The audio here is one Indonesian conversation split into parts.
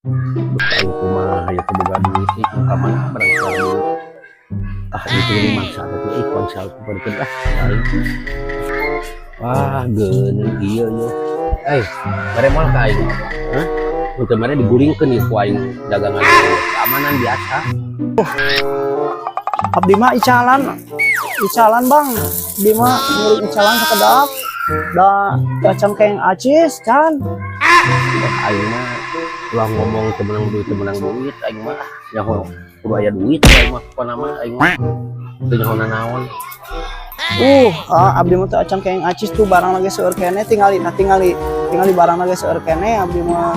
Tahu kumaha ya kebuka duit itu kamana barangkali itu ini mangsa itu konsal berkedah wah geuning ieu nya mere moal ka aing hah untuk mere digulingkeun ieu ku aing dagangan keamanan biasa abdi mah icalan bang abdi mah nyuruh icalan sakedap da cangkeng acis can aing mah ulah ngomong temenang duit aing mah nyaho kudu aya duit aing mah pokona mah aing mah teu nyaho naon abdi mah teu cangkeng acis tuh barang lagi seueur keneh tingali barang lagi seueur keneh abdi mah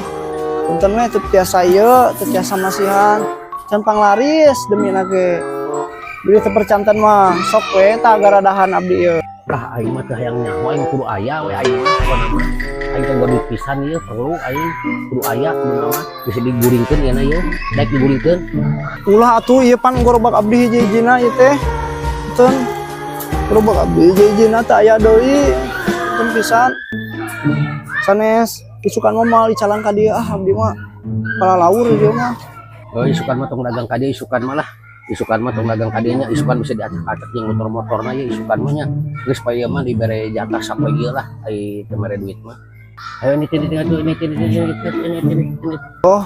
punten we teu tiasa ieu teu tiasa masihan can panglaris demi nage beli teu percanten mah sok we tah garadahan abdi ieu lah aing mah teu hayang nyaho aing kudu aya we aing mah pokona mah aing teh duit pisan ieu perlu aing kudu aya kudu mah bisa diguringkeun ya na ieu daek diguringkeun ulah atuh ieu pan gorobak abdi hiji-hijina ieu teh punten gorobak abdi hiji-hijina teh aya deui punten pisan sanes isukan mah moal dicalang ka dieu abdi mah pala laur ieu mah isukan mah tong dagang ka dieu isukan mah lah isukan mah tong dagang ka dieu nya isukan bisa diacak-acak jeung motor-motorna ye isukan mah nya geus poe ieu mah dibere jatah sapoe ieu lah ai teu mere duit mah ayo ini oh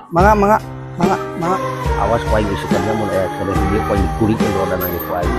mangga awas ku aing isukannya mun aya keneh dia poe kulit roda nanya ku aing